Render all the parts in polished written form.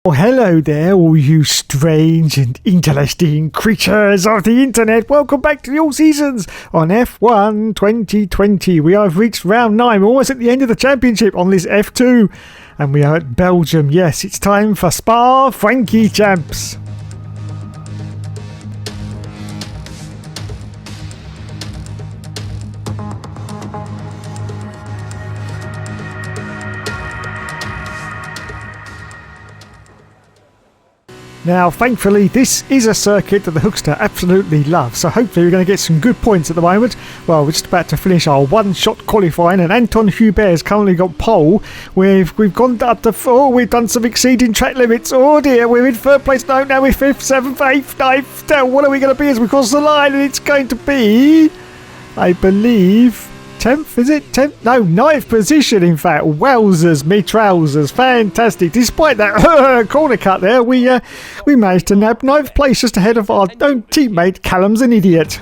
Oh, hello there, all you strange and interesting creatures of the internet. Welcome back to the All Seasons on F1 2020. We have reached round 9. We're almost at the end of the championship on this F2. And we are at Belgium. Yes, it's time for Spa Frankie Champs. Now, thankfully, this is a circuit that the Hookster absolutely loves, so hopefully we're going to get some good points at the moment. Well, we're just about to finish our one-shot qualifying, and Anton Hubert has currently got pole. We've gone up to we've done some exceeding track limits. Oh dear, we're in third place. No, now we're 5th, 7th, 8th, 9th. Now, what are we going to be as we cross the line? And it's going to be, I believe, 10th, is it? 10th? No, 9th position, in fact. Wowzers, me trousers. Fantastic. Despite that corner cut there, we managed to nab 9th place just ahead of our own teammate. Callum's an idiot.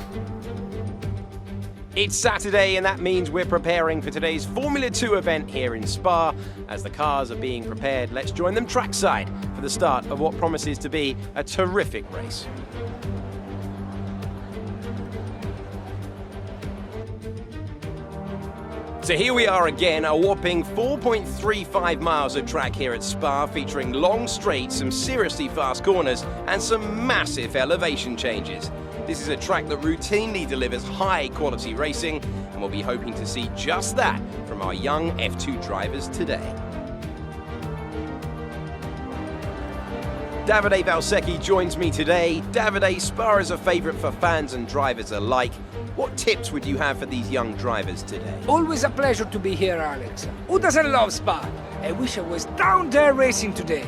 It's Saturday, and that means we're preparing for today's Formula 2 event here in Spa. As the cars are being prepared, let's join them trackside for the start of what promises to be a terrific race. So here we are again, a whopping 4.35 miles of track here at Spa, featuring long straights, some seriously fast corners, and some massive elevation changes. This is a track that routinely delivers high-quality racing, and we'll be hoping to see just that from our young F2 drivers today. Davide Valsecchi joins me today. Davide, Spa is a favourite for fans and drivers alike. What tips would you have for these young drivers today? Always a pleasure to be here, Alex. Who doesn't love Spa? I wish I was down there racing today.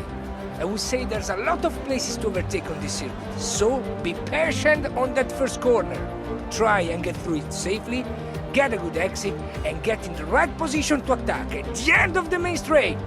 I would say there's a lot of places to overtake on this circuit, so be patient on that first corner. Try and get through it safely, get a good exit, and get in the right position to attack at the end of the main straight.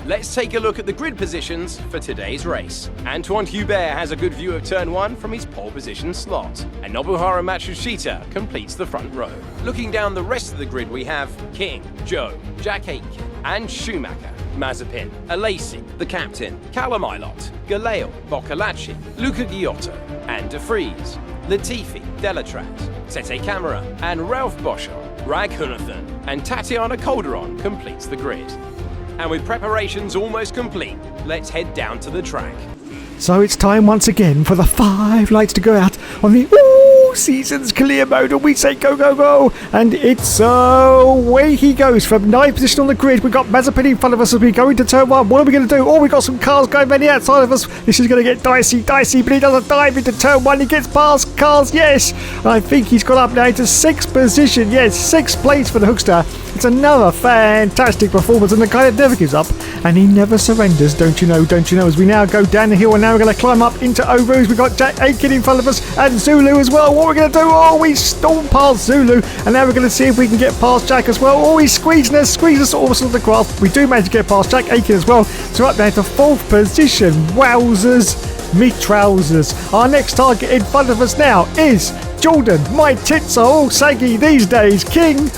Let's take a look at the grid positions for today's race. Antoine Hubert has a good view of turn 1 from his pole position slot, and Nobuharu Matsushita completes the front row. Looking down the rest of the grid, we have King, Joe, Jack Aitken, and Schumacher, Mazepin, Alesi, the captain, Callum Ilott, Galeo, Boccolacci, Luca Ghiotto, and De Vries, Latifi, Delatraz, Sete Camara, and Ralph Boschel, Rag Hunathan, and Tatiana Calderon completes the grid. And with preparations almost complete, let's head down to the track. So it's time once again for the 5 lights to go out on the All Seasons clear mode, and we say go, go, go. And it's away he goes from 9th position on the grid. We've got Mazepin in front of us as we go into turn 1. What are we going to do? Oh, we've got some cars going very outside of us. This is going to get dicey, but he does a dive into turn 1. He gets past cars, yes. And I think he's got up now into 6th position. Yes, 6th place for the Hookster. It's another fantastic performance, and the guy that never gives up, and he never surrenders, don't you know, as we now go down the hill, and now we're going to climb up into Overoos. We've got Jack Aitken in front of us, and Zulu as well. What are we going to do? Oh, we storm past Zulu, and now we're going to see if we can get past Jack as well. Oh, he's squeezing us almost on the grass. We do manage to get past Jack Aitken as well, so up there to 4th position. Wowzers, me trousers. Our next target in front of us now is Jordan. My tits are all saggy these days, King.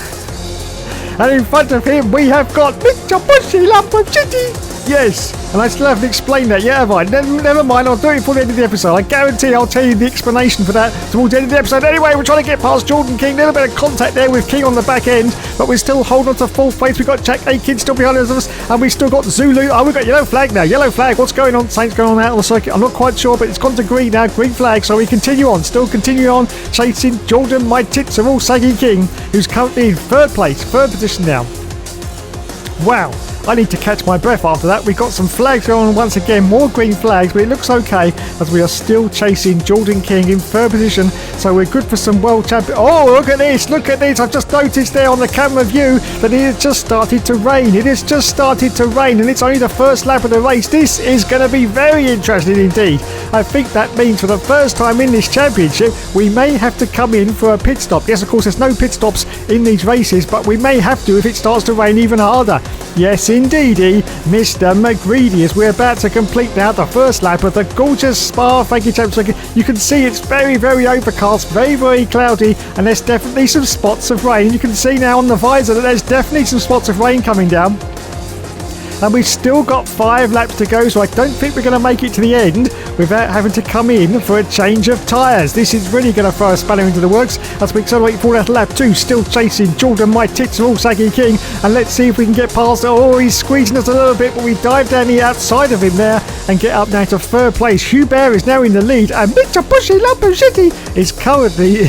And in front of him, we have got Mitsubishi Lamborghini. Yes, and I still haven't explained that yet, have I? Never mind, I'll do it before the end of the episode. I guarantee I'll tell you the explanation for that towards the end of the episode. Anyway, we're trying to get past Jordan King. A little bit of contact there with King on the back end, but we're still holding on to 4th place. We've got Jack Aitken still behind us, and we've still got Zulu. Oh, we've got yellow flag now. Yellow flag. What's going on? Something's going on out on the circuit. I'm not quite sure, but it's gone to green now. Green flag. So we continue on. Still continue on, chasing Jordan. My tits are all saggy King, who's currently in 3rd place, 3rd position now. Wow, I need to catch my breath after that. We've got some flags going on once again, more green flags, but it looks okay as we are still chasing Jordan King in 3rd position. So we're good for some world champion. Oh, look at this. I've just noticed there on the camera view that it has just started to rain. And it's only the first lap of the race. This is going to be very interesting indeed. I think that means for the first time in this championship, we may have to come in for a pit stop. Yes, of course, there's no pit stops in these races, but we may have to if it starts to rain even harder. Yes, indeedy, Mr. McGreedy, as we're about to complete now the first lap of the gorgeous Spa Frankie Champs. You can see it's very, very overcast, very, very cloudy, and there's definitely some spots of rain. You can see now on the visor that there's definitely some spots of rain coming down. and we've still got 5 laps to go, so I don't think we're going to make it to the end without having to come in for a change of tyres. This is really going to throw a spanner into the works as we accelerate forward out of lap 2, still chasing Jordan, my tits are all saggy king, and let's see if we can get past. Oh, he's squeezing us a little bit, but we dive down the outside of him there and get up now to 3rd place. Hubert is now in the lead, and Mitsubishi Lamborghini is currently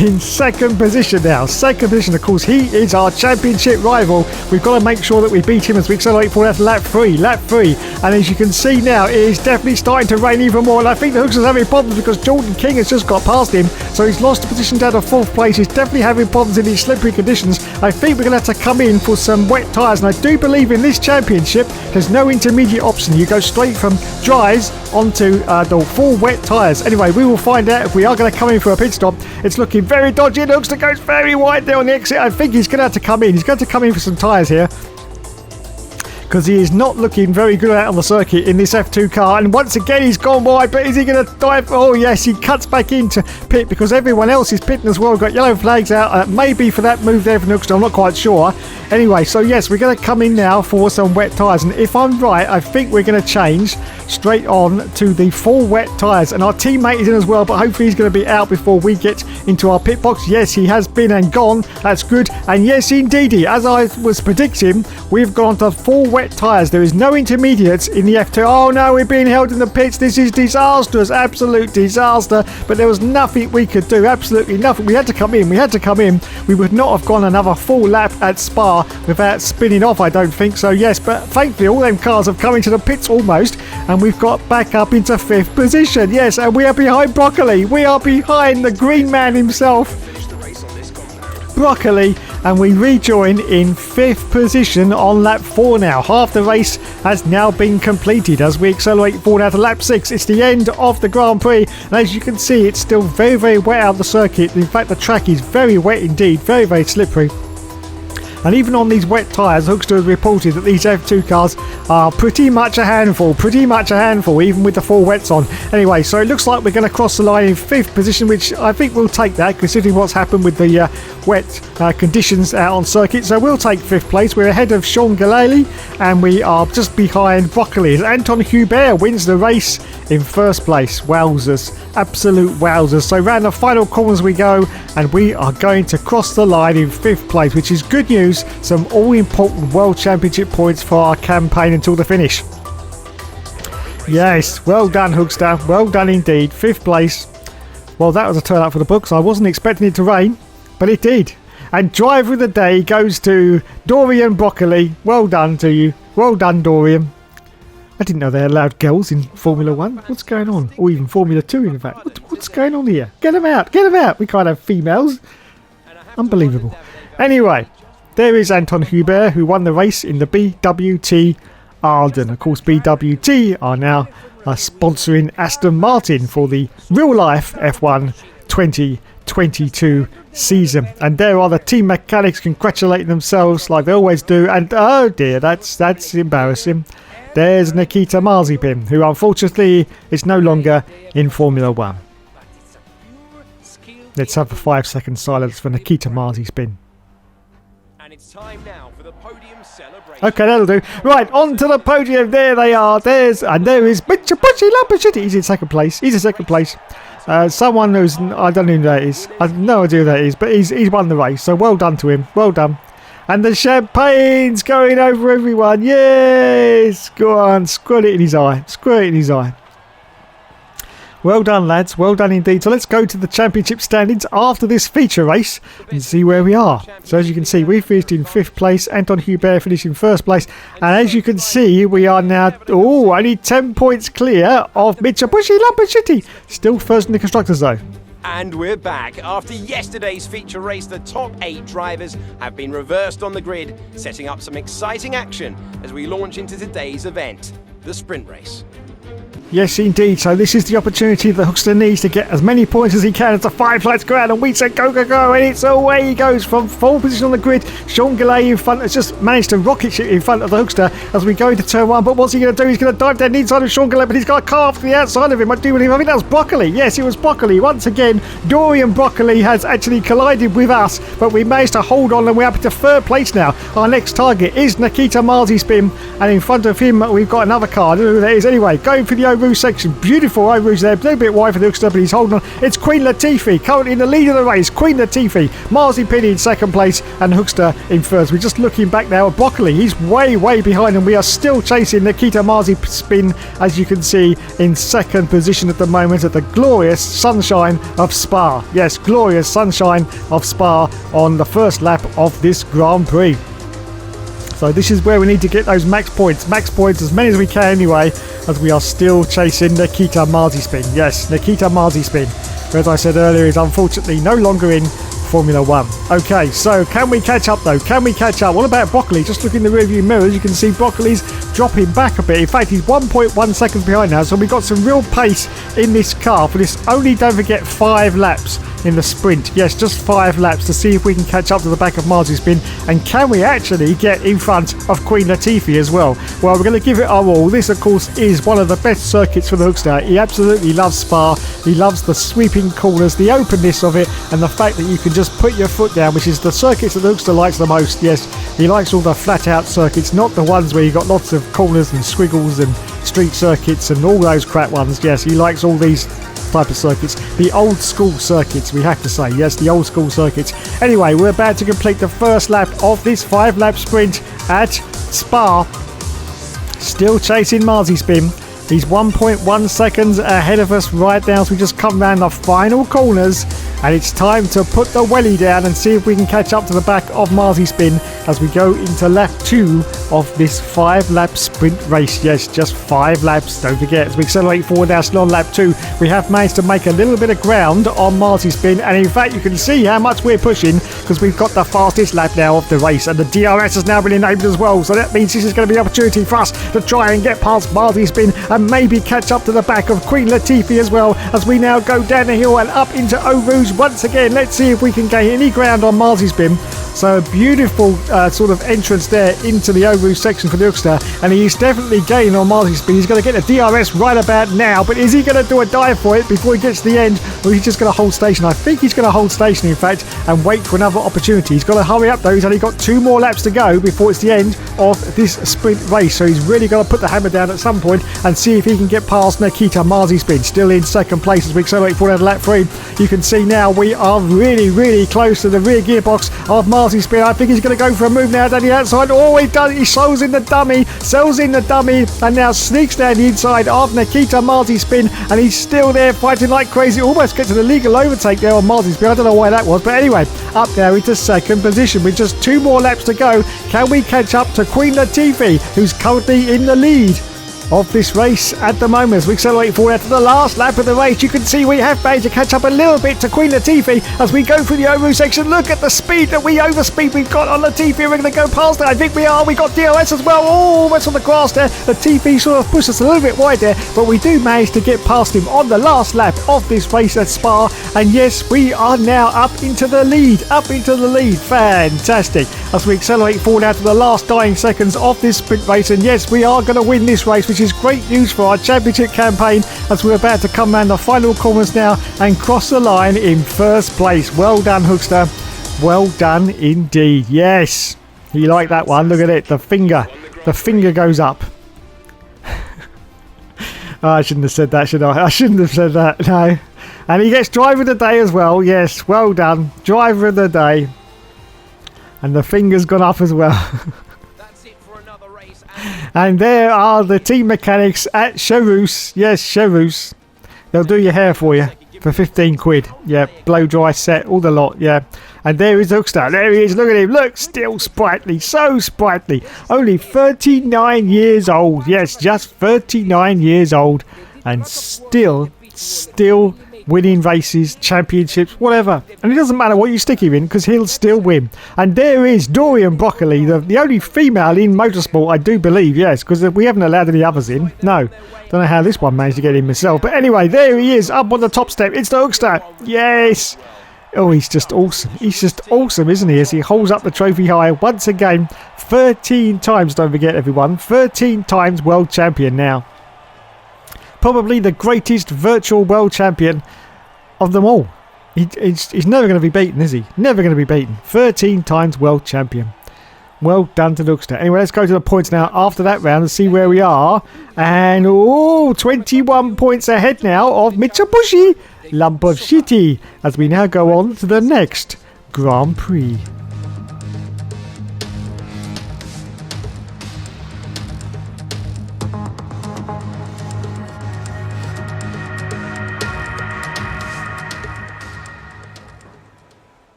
in 2nd position now. 2nd position, of course, he is our championship rival. We've got to make sure that we beat him as we accelerate forward after lap 3. And as you can see now, it is definitely starting to rain even more, and I think the Hookster's having problems because Jordan King has just got past him, so he's lost a position down to 4th place. He's definitely having problems in these slippery conditions. I think we're going to have to come in for some wet tyres, and I do believe in this championship there's no intermediate option. You go straight from dries onto the full wet tyres. Anyway, we will find out if we are going to come in for a pit stop. It's looking very dodgy. It looks to go very wide there on the exit. I think he's going to have to come in. He's going to come in for some tyres here, because he is not looking very good out on the circuit in this F2 car. And once again, he's gone wide, but is he going to dive? Oh, yes, he cuts back into pit because everyone else is pitting as well. Got yellow flags out, maybe for that move there from Hookster. I'm not quite sure. Anyway, so yes, we're going to come in now for some wet tyres. And if I'm right, I think we're going to change straight on to the full wet tyres. And our teammate is in as well, but hopefully he's going to be out before we get into our pit box. Yes, he has been and gone. That's good. And yes, indeedy, as I was predicting, we've gone to full wet tyres. There is no intermediates in the F2. Oh no, we're being held in the pits. This is disastrous, absolute disaster. But there was nothing we could do, absolutely nothing. We had to come in. We would not have gone another full lap at Spa without spinning off, I don't think so. Yes, but thankfully all them cars have come into the pits almost, and we've got back up into 5th position. Yes, and we are behind Broccoli. We are behind the green man himself, Broccoli, and we rejoin in 5th position on lap 4 now. Half the race has now been completed as we accelerate forward out to lap 6. It's the end of the Grand Prix, and as you can see, it's still very, very wet out of the circuit. In fact, the track is very wet indeed, very, very slippery. And even on these wet tyres, Hookster has reported that these F2 cars are pretty much a handful, even with the full wets on. Anyway, so it looks like we're going to cross the line in 5th position, which I think we'll take that, considering what's happened with the wet conditions out on circuit. So we'll take 5th place. We're ahead of Sean Galali, and we are just behind Broccoli. As Anton Hubert wins the race in 1st place. Wowzers, absolute wowzers. So round the final corners we go, and we are going to cross the line in 5th place, which is good news. Some all-important World Championship points for our campaign until the finish. Yes, well done, Hookster. Well done indeed. 5th place. Well, that was a turnout for the books. I wasn't expecting it to rain, but it did. And driver of the day goes to Dorian Broccoli. Well done to you. Well done, Dorian. I didn't know they allowed girls in Formula 1. What's going on? Or even Formula 2, in fact. What's going on here? Get them out. Get them out. We can't have females. Unbelievable. Anyway, there is Anton Hubert, who won the race in the BWT Arden. Of course, BWT are now sponsoring Aston Martin for the real-life F1 2022 season. And there are the team mechanics congratulating themselves like they always do. And oh dear, that's embarrassing. There's Nikita Mazepin, who unfortunately is no longer in Formula 1. Let's have a 5-second silence for Nikita Mazepin. It's time now for the podium celebration. Okay, that'll do. Right, on to the podium. There they are. There is Mitsubishi Lamborghini. He's in 2nd place. He's in 2nd place. Someone who's, I don't know who that is. I have no idea who that is, but he's won the race. So well done to him. Well done. And the champagne's going over everyone. Yes. Go on. Squirt it in his eye. Squirt it in his eye. Well done, lads. Well done indeed. So let's go to the championship standings after this feature race and see where we are. So as you can see, we finished in 5th place. Anton Hubert finished in 1st place. And as you can see, we are now only 10 points clear of Mitsubishi Lamborghini. Still first in the Constructors though. And we're back. After yesterday's feature race, the top 8 drivers have been reversed on the grid, setting up some exciting action as we launch into today's event, the sprint race. Yes, indeed. So this is the opportunity that Hookster needs to get as many points as he can as the 5 lights go out, and we say go, go, go, and it's away he goes from 4th position on the grid. Sean Galley in front has just managed to rocket ship in front of the Hookster as we go into turn 1, but what's he going to do? He's going to dive down the inside of Sean Galley, but he's got a car off to the outside of him. I do believe, I think that was Broccoli. Yes, it was Broccoli. Once again, Dorian Broccoli has actually collided with us, but we managed to hold on and we're up to 3rd place now. Our next target is Nikita Marzispin, and in front of him we've got another car. I don't know who that is. Anyway, going for the Oru section. Beautiful Oru's there. A little bit wide for the Hookster, but he's holding on. It's Queen Latifah currently in the lead of the race. Queen Latifah, Marzipin in 2nd place, and Hookster in 1st. We're just looking back now at Broccoli. He's way, way behind, and we are still chasing Nikita Marzispin, as you can see, in 2nd position at the moment at the glorious sunshine of Spa. Yes, glorious sunshine of Spa on the 1st lap of this Grand Prix. So this is where we need to get those max points as many as we can anyway, as we are still chasing Nikita Marzispin. Yes, Nikita Marzispin, who, as I said earlier, is unfortunately no longer in Formula 1. Okay, so can we catch up though? Can we catch up? What about Broccoli? Just look in the rearview mirrors, you can see Broccoli's dropping back a bit. In fact, he's 1.1 seconds behind now, so we've got some real pace in this car for this only, don't forget, 5 laps in the sprint. Yes, just 5 laps to see if we can catch up to the back of Marzispin, and can we actually get in front of Queen Latifah as well? Well, we're going to give it our all. This, of course, is one of the best circuits for the Hookster. He absolutely loves Spa. He loves the sweeping corners, the openness of it, and the fact that you can just put your foot down, which is the circuits that the Hookster likes the most. Yes, he likes all the flat out circuits, not the ones where you've got lots of corners and squiggles and street circuits and all those crap ones. Yes, he likes all these type of circuits, the old school circuits, we have to say. Yes, the old school circuits. Anyway, we're about to complete the 1st lap of this 5 lap sprint at Spa. Still chasing Marzispin. He's 1.1 seconds ahead of us right now, so we just come round the final corners, and it's time to put the welly down and see if we can catch up to the back of Marzispin as we go into lap 2 of this 5 lap sprint race. Yes, just 5 laps, don't forget. As we accelerate forward now, still on lap 2, we have managed to make a little bit of ground on Marzispin, and in fact you can see how much we're pushing, because we've got the fastest lap now of the race, and the DRS has now been enabled as well, so that means this is going to be an opportunity for us to try and get past Marzispin and maybe catch up to the back of Queen Latifah as well, as we now go down the hill and up into Oru's once again. Let's see if we can gain any ground on Marzispin. So a beautiful sort of entrance there into the Oru section for the Hookster, and he's definitely gaining on Marzispin. He's going to get the DRS right about now, but is he going to do a dive for it before he gets to the end, or he's just going to hold station? I think he's going to hold station, in fact, and wait for another opportunity. He's got to hurry up though. He's only got 2 more laps to go before it's the end of this sprint race, so he's really got to put the hammer down at some point and see if he can get past Nikita Marzispin, still in 2nd place as we accelerate forward to lap 3. You can see now we are really, really close to the rear gearbox of Marzispin. I think he's going to go for a move now down the outside. Oh, he does. He sells in the dummy, and now sneaks down the inside of Nikita Marzispin, and he's still there fighting like crazy. Almost gets to the legal overtake there on Marzispin. I don't know why that was, but anyway, up there into 2nd position with just 2 more laps to go. Can we catch up to Queen Latifah, who's currently in the lead of this race at the moment? As we accelerate forward to the last lap of the race, you can see we have managed to catch up a little bit to Queen Latifah as we go through the Oru section. Look at the speed that we overspeed we've got on Latifah. We're going to go past it. I think we are. We got DRS as well. Oh, that's on the grass there. Latifah sort of pushed us a little bit wide there, but we do manage to get past him on the last lap of this race at Spa. And yes, we are now up into the lead. Fantastic. As we accelerate forward out to the last dying seconds of this sprint race, and yes, we are going to win this race, which is great news for our championship campaign, as we're about to come round the final corners now and cross the line in 1st place. Well done, Hookster. Well done indeed. Yes, you like that one. Look at it. The finger goes up. Oh, I shouldn't have said that, should I? I shouldn't have said that. No. And he gets driver of the day as well. Yes, well done. Driver of the day. And the finger's gone up as well. And there are the team mechanics at Cherus. Yes, Cherus. They'll do your hair for you for 15 quid. Yeah, blow dry set, all the lot. Yeah. And there is Hookster. There he is. Look at him. Look, still sprightly. So sprightly. Only 39 years old. Yes, just 39 years old. And still winning races, championships, whatever. And it doesn't matter what you stick him in because he'll still win. And there is Dorian Broccoli, the only female in motorsport, I do believe, yes, because we haven't allowed any others in. No, don't know how this one managed to get in myself. But anyway, there he is, up on the top step. It's the Hookster. Yes. Oh, he's just awesome. He's just awesome, isn't he? As he holds up the trophy high once again. 13 times, don't forget everyone. 13 times world champion now. Probably the greatest virtual world champion of them all. He's never going to be beaten, is he? Never going to be beaten. 13 times world champion. Well done to Hookster. Anyway, let's go to the points now after that round and see where we are. And, 21 points ahead now of Mitsubishi Lump of Shitty as we now go on to the next Grand Prix.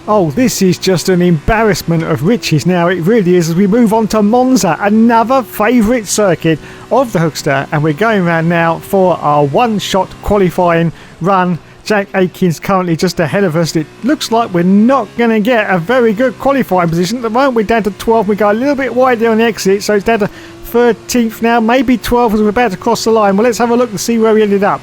Oh, this is just an embarrassment of riches now. It really is as we move on to Monza, another favourite circuit of the Hookster. And we're going around now for our one-shot qualifying run. Jack Aitken's currently just ahead of us. It looks like we're not going to get a very good qualifying position. At the moment, we're down to 12. We go a little bit wide there on the exit, so it's down to 13th now, maybe 12 as we're about to cross the line. Well, let's have a look and see where we ended up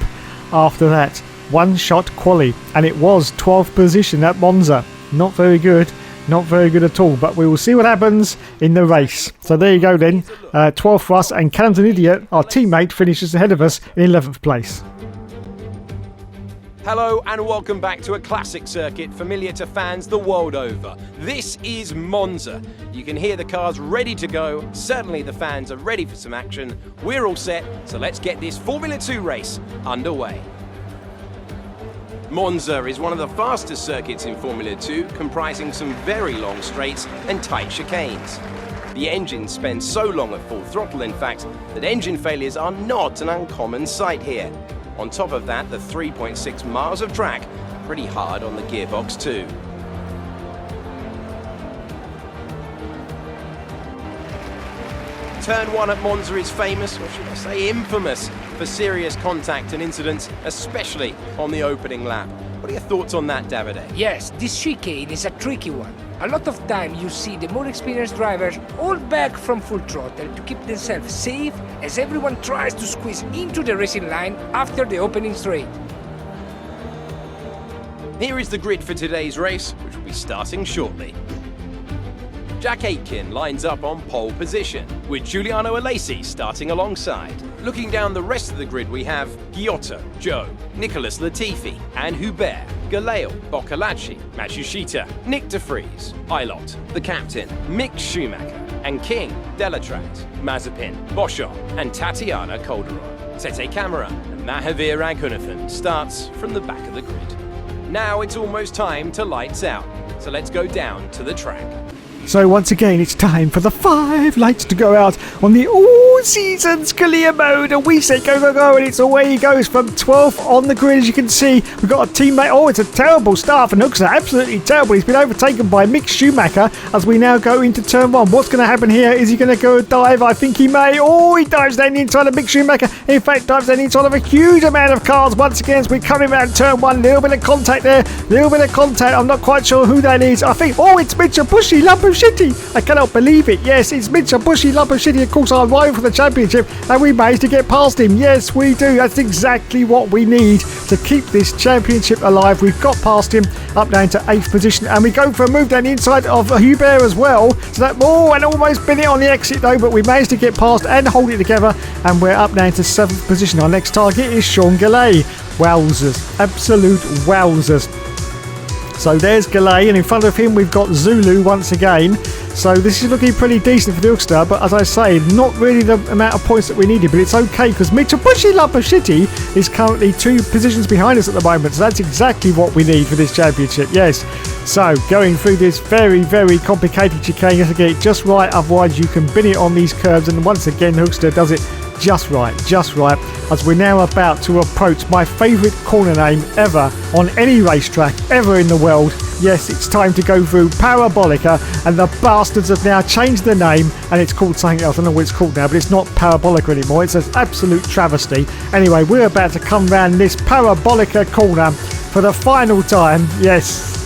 after that. One-shot quali, and it was 12th position at Monza. Not very good. Not very good at all. But we will see what happens in the race. So there you go then. 12th for us. And Callum's an idiot. Our teammate finishes ahead of us in 11th place. Hello and welcome back to a classic circuit familiar to fans the world over. This is Monza. You can hear the cars ready to go. Certainly the fans are ready for some action. We're all set. So let's get this Formula 2 race underway. Monza is one of the fastest circuits in Formula 2, comprising some very long straights and tight chicanes. The engine spends so long at full throttle, in fact, that engine failures are not an uncommon sight here. On top of that, the 3.6 miles of track, pretty hard on the gearbox too. Turn 1 at Monza is famous, or should I say infamous, for serious contact and incidents, especially on the opening lap. What are your thoughts on that, Davide? Yes, this chicane is a tricky one. A lot of time you see the more experienced drivers hold back from full throttle to keep themselves safe as everyone tries to squeeze into the racing line after the opening straight. Here is the grid for today's race, which will be starting shortly. Jack Aitken lines up on pole position, with Giuliano Alesi starting alongside. Looking down the rest of the grid, we have Giotto, Joe, Nicholas Latifi, and Hubert, Galeo, Boccalacci, Matsushita, Nick de Vries, Eilot, the captain, Mick Schumacher, and King, Delatraz, Mazepin, Boschon, and Tatiana Calderon. Tete Camara and Mahavir Raghunathan starts from the back of the grid. Now it's almost time to lights out, so let's go down to the track. So once again, it's time for the 5 lights to go out on the all-seasons clear mode. And we say go, go, go, and it's away he goes from 12th on the grid. As you can see, we've got a teammate. Oh, it's a terrible start for Hookster. Absolutely terrible. He's been overtaken by Mick Schumacher as we now go into turn 1. What's going to happen here? Is he going to go dive? I think he may. Oh, he dives down the inside of Mick Schumacher. In fact, dives down the inside of a huge amount of cars once again as we're coming around turn 1. Little bit of contact there. Little bit of contact. I'm not quite sure who that is. I think, oh, it's Mitsubishi Lump of Shitty. I cannot believe it. Yes, it's Mitsubishi Lump of Shitty, of course, our rival for the championship, and we managed to get past him. Yes, we do. That's exactly what we need to keep this championship alive. We've got past him, up down to 8th position, and we go for a move down the inside of Hubert as well. So that, and almost been it on the exit though, but we managed to get past and hold it together, and we're up down to 7th position. Our next target is Sean Galley. Wowzers. Absolute wowzers. So there's Galley, and in front of him we've got Zulu once again. So this is looking pretty decent for the Hookster, but as I say, not really the amount of points that we needed, but it's okay because Mitsubishi Lump of Shitty is currently 2 positions behind us at the moment, so that's exactly what we need for this championship, yes. So going through this very, very complicated chicane, you have to get it just right, otherwise you can bin it on these curves, and once again Hookster does it just right, as we're now about to approach my favourite corner name ever on any racetrack ever in the world. Yes, it's time to go through Parabolica, and the bastards have now changed the name, and it's called something else. I don't know what it's called now, but it's not Parabolica anymore. It's an absolute travesty. Anyway, we're about to come round this Parabolica corner for the final time. Yes,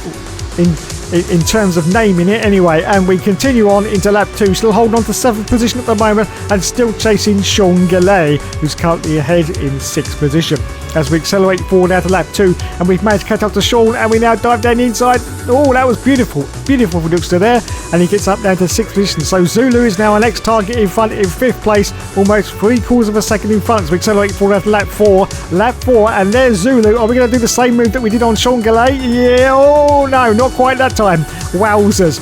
in terms of naming it anyway, and we continue on into lap 2, still holding on to 7th position at the moment and still chasing Sean Galley, who's currently ahead in 6th position. As we accelerate forward now to lap 2, and we've managed to catch up to Sean, and we now dive down the inside. Oh, that was beautiful for Duxter there, and he gets up down to 6th position. So Zulu is now our next target in front in 5th place, almost 3/4 of a second in front. So we accelerate forward now to lap 4, and there's Zulu. Are we going to do the same move that we did on Sean Galley? Yeah, oh no, not quite that time. Wowzers.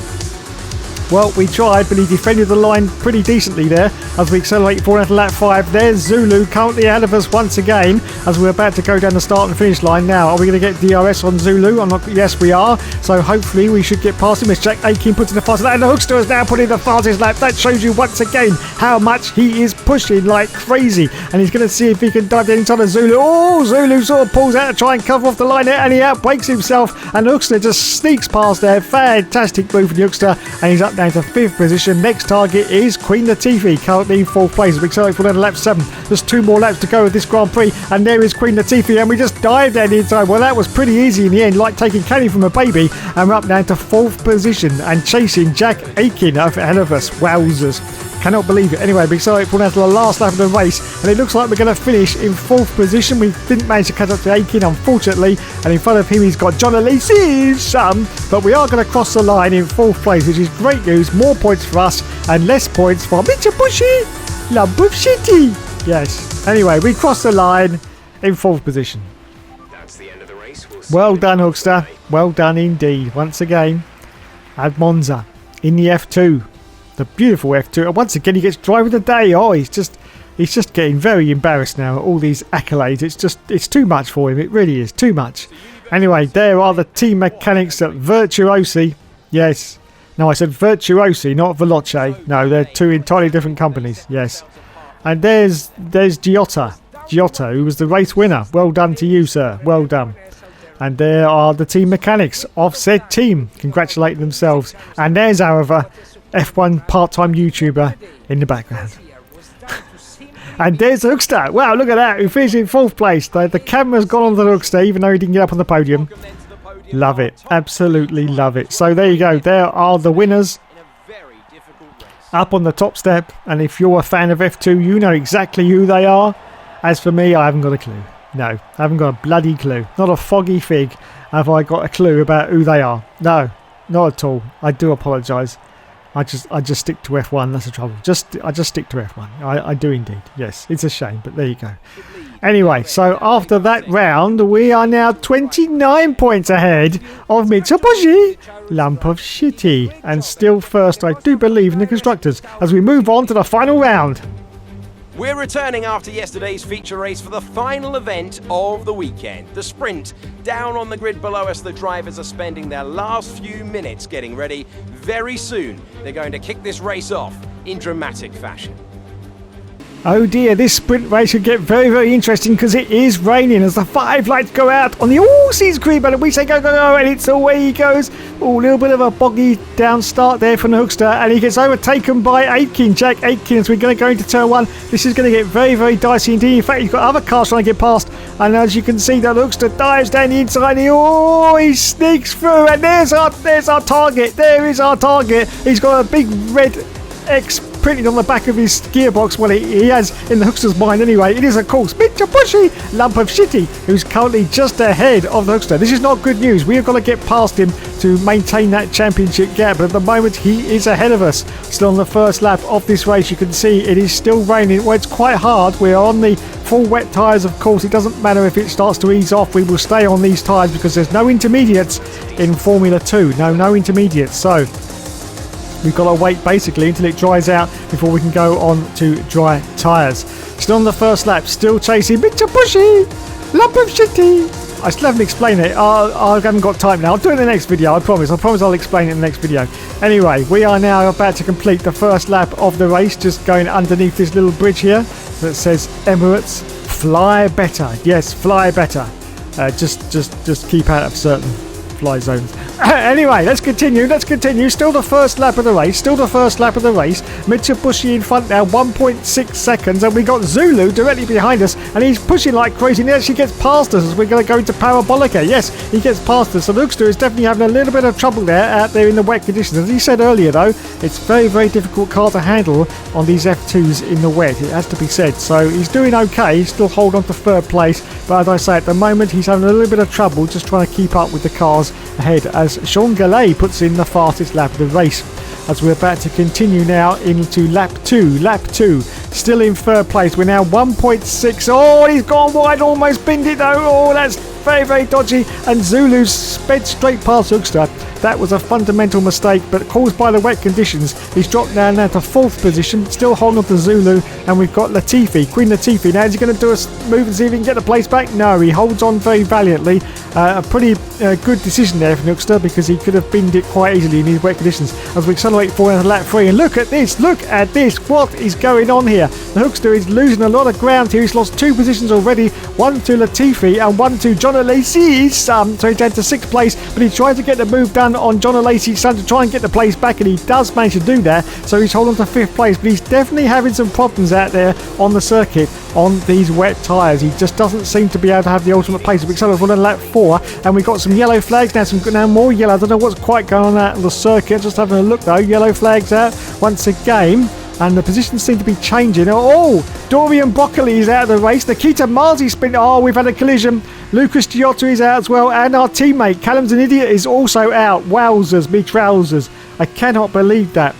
Well, we tried, but he defended the line pretty decently there as we accelerate forward to lap 5. There's Zulu currently ahead of us once again as we're about to go down the start and finish line now. Are we going to get DRS on Zulu? Yes, we are. So hopefully we should get past him as Jack Aiken puts in the fastest lap. And the Hookster has now put in the fastest lap. That shows you once again how much he is pushing like crazy. And he's going to see if he can dive down inside of Zulu. Oh, Zulu sort of pulls out to try and cover off the line there, and he outbrakes himself. And the Hookster just sneaks past there. Fantastic move for the Hookster. And he's up down to 5th position. Next target is Queen Latifah, currently in 4th place. We accelerate forward to lap 7. There's 2 more laps to go with this Grand Prix, and there is Queen Latifah, and we just dived down the inside. Well, that was pretty easy in the end, like taking candy from a baby, and we're up down to 4th position and chasing Jack Aiken ahead of us. Wowzers. Cannot believe it. Anyway, we accelerate forward down to the last lap of the race, and it looks like we're going to finish in 4th position. We didn't manage to catch up to Aiken, unfortunately, and in front of him he's got John Elise, but we are going to cross the line in 4th place, which is great news. More points for us and less points for Mitsubishi Lump of Shitty. Yes. Anyway, we crossed the line in 4th position. That's the end of the race. Well done, Hookster. Well done indeed. Once again, at Monza in the F2. The beautiful F2. And once again, he gets driver of the day. Oh, he's just getting very embarrassed now. All these accolades. It's too much for him. It really is too much. Anyway, there are the team mechanics at Virtuosi. Yes. No, I said Virtuosi, not Veloce. No, they're 2 entirely different companies. Yes. And there's Giotto, who was the race winner. Well done to you, sir. Well done. And there are the team mechanics of said team, congratulating themselves. And there's our F1 part-time YouTuber in the background. And there's the Hookster. Wow, look at that. Who finished in 4th place. The camera's gone on the Hookster, even though he didn't get up on the podium. Love it. Absolutely love it. So there you go. There are the winners up on the top step. And if you're a fan of F2, you know exactly who they are. As for me, I haven't got a clue. No, I haven't got a bloody clue. Not a foggy fig have I got a clue about who they are. No, not at all. I do apologise. I just stick to F1. That's the trouble. I just stick to F1. I do indeed. Yes, it's a shame, but there you go. Anyway, so after that round, we are now 29 points ahead of Mitsubishi Lump of Shitty, and still first, I do believe, in the constructors. As we move on to the final round. We're returning after yesterday's feature race for the final event of the weekend, the sprint. Down on the grid below us, the drivers are spending their last few minutes getting ready. Very soon, they're going to kick this race off in dramatic fashion. Oh dear, this sprint race could get very, very interesting because it is raining as the 5 lights go out on the all-season green button. We say go, go, go, and it's away he goes. Oh, a little bit of a boggy down start there from the Hookster, and he gets overtaken by Aitken, Jack Aitken, as we're going to go into turn 1. This is going to get very, very dicey indeed. In fact, he's got other cars trying to get past, and as you can see, the Hookster dives down the inside. He sneaks through, and there's our target. There is our target. He's got a big red X printed on the back of his gearbox. Well, he has in the Hookster's mind anyway. It is, of course, Mitsubishi Lump of Shitty, who's currently just ahead of the Hookster. This is not good news. We have got to get past him to maintain that championship gap, but at the moment he is ahead of us. Still on the first lap of this race, you can see it is still raining. Well, it's quite hard. We're on the full wet tyres, of course. It doesn't matter if it starts to ease off. We will stay on these tyres because there's no intermediates in Formula 2. No intermediates. So we've got to wait basically until it dries out before we can go on to dry tyres. Still on the first lap, still chasing Mitsubishi Lump of Shitty. I still haven't explained it. I haven't got time now. I'll do it in the next video, I promise. I'll explain it in the next video. Anyway, we are now about to complete the first lap of the race, just going underneath this little bridge here that says Emirates Fly Better. Yes, fly better. Just keep out of certain no-fly zones. Anyway, let's continue. Still the first lap of the race. Mitsubishi in front now, 1.6 seconds. And we got Zulu directly behind us. And he's pushing like crazy. And he actually gets past us as we're going to go into Parabolica. Yes, he gets past us. So Luxter is definitely having a little bit of trouble out there in the wet conditions. As he said earlier, though, it's very, very difficult car to handle on these F2s in the wet. It has to be said. So he's doing okay. He's still holding on to third place. But as I say, at the moment, he's having a little bit of trouble just trying to keep up with the cars ahead as Sean Gallet puts in the fastest lap of the race. As we're about to continue now into lap 2. Still in third place. We're now 1.6. Oh, he's gone wide, almost binned it though. Oh, that's very, very dodgy. And Zulu's sped straight past Hookster. That was a fundamental mistake, but caused by the wet conditions. He's dropped down now to 4th position, still holding on to Zulu, and we've got Latifi, Queen Latifi. Now, is he going to do a move and see if he can get the place back? No, he holds on very valiantly. A pretty good decision there from Hookster, because he could have binned it quite easily in these wet conditions. As we accelerate forward into lap 3, and look at this, what is going on here? The Hookster is losing a lot of ground here. He's lost 2 positions already, one to Latifi and one to John Alesi's son. So he's down to 6th place, but he tried to get the move done on John Alesi's son to try and get the place back, and he does manage to do that. So he's holding on to 5th place, but he's definitely having some problems out there on the circuit on these wet tyres. He just doesn't seem to be able to have the ultimate pace. We accelerate on lap 4, and we've got some yellow flags now, more yellow. I don't know what's quite going on out on the circuit. Just having a look though, yellow flags out once again. And the positions seem to be changing. Oh, Dorian Broccoli is out of the race. Nikita Marzi spin. Oh, we've had a collision. Lucas Giotto is out as well. And our teammate, Callum Zanidia, is also out. Wowzers, me trousers. I cannot believe that.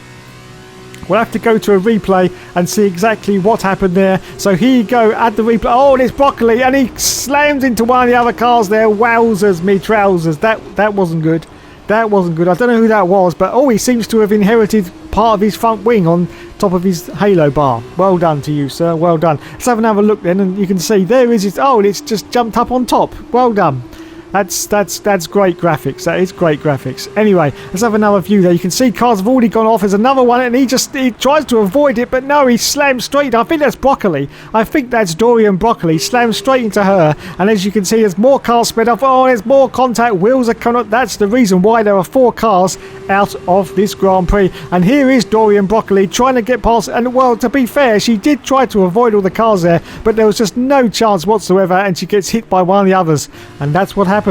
We'll have to go to a replay and see exactly what happened there. So here you go, add the replay. Oh, and it's Broccoli. And he slams into one of the other cars there. Wowzers, me trousers. That wasn't good. That wasn't good. I don't know who that was, but he seems to have inherited part of his front wing on top of his halo bar. Well done to you, sir. Well done. Let's have another look then, and you can see there is it. Oh, and it's just jumped up on top. Well done. That's great graphics. That is great graphics. Anyway, let's have another view there. You can see cars have already gone off. There's another one, and he tries to avoid it, but no, he slams straight. I think that's Broccoli. I think that's Dorian Broccoli. Slams straight into her, and as you can see, there's more cars sped off. Oh, there's more contact. Wheels are coming up. That's the reason why there are 4 cars out of this Grand Prix. And here is Dorian Broccoli trying to get past. And well, to be fair, she did try to avoid all the cars there, but there was just no chance whatsoever, and she gets hit by one of the others, and that's what happened.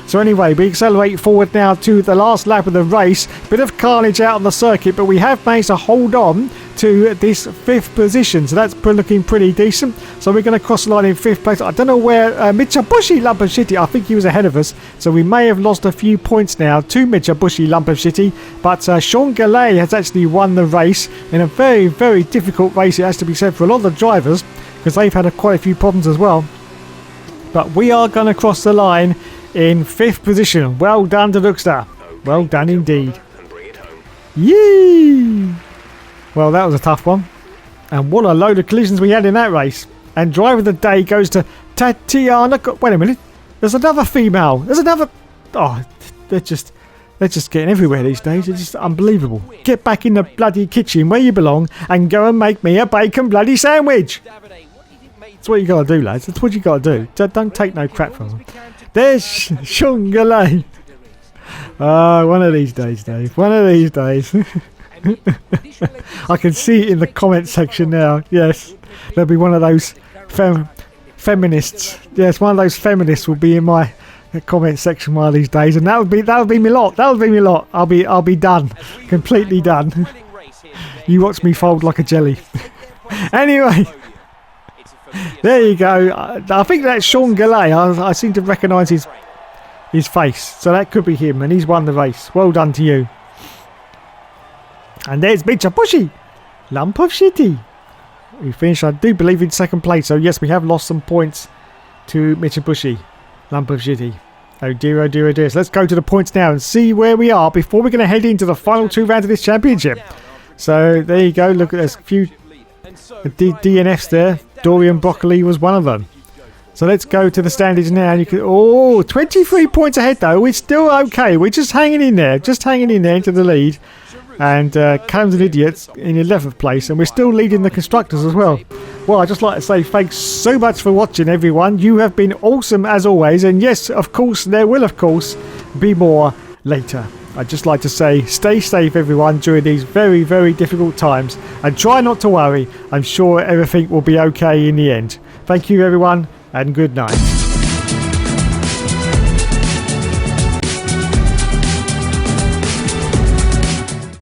So anyway, we accelerate forward now to the last lap of the race. Bit of carnage out on the circuit, but we have managed to hold on to this 5th position. So that's looking pretty decent. So we're going to cross the line in 5th place. I don't know where Mitsubishi Lumpashitty, I think he was ahead of us. So we may have lost a few points now to Mitsubishi Lumpashitty. But Sean Gallet has actually won the race in a very, very difficult race, it has to be said, for a lot of the drivers, because they've had quite a few problems as well. But we are going to cross the line in 5th position. Well done to Luxter. Well done indeed. Yee! Well, that was a tough one. And what a load of collisions we had in that race. And driver of the day goes to Tatiana. Wait a minute. There's another female. There's another... Oh, they're just getting everywhere these days. It's just unbelievable. Get back in the bloody kitchen where you belong and go and make me a bacon bloody sandwich. That's what you got to do, lads. That's what you got to do. Don't take no crap from them. There's Sean Gallet. One of these days, Dave. One of these days. I can see it in the comment section now. Yes, there'll be one of those feminists. Yes, one of those feminists will be in my comment section one of these days, and that'll be me lot. That'll be me lot. I'll be done, completely done. You watch me fold like a jelly. Anyway. There you go. I think that's Sean Gallet. I seem to recognise his face. So that could be him, and he's won the race. Well done to you. And there's Mitsubishi Lumpashitty. We finished, I do believe, in 2nd place. So yes, we have lost some points to Mitsubishi Lumpashitty. Oh dear, oh dear, oh dear. So let's go to the points now and see where we are before we're going to head into the final 2 rounds of this championship. So there you go. Look, there's a few DNFs there. Dorian Broccoli was one of them. So let's go to the standings now. You can 23 points ahead though. We're still okay. We're just hanging in there. Just hanging in there into the lead. and Callum's an idiot in 11th place, and we're still leading the constructors as well. Well, I'd just like to say thanks so much for watching, everyone. You have been awesome as always, and yes, of course, there will of course be more later. I'd just like to say stay safe, everyone, during these very, very difficult times, and try not to worry. I'm sure everything will be okay in the end. Thank you, everyone, and good night.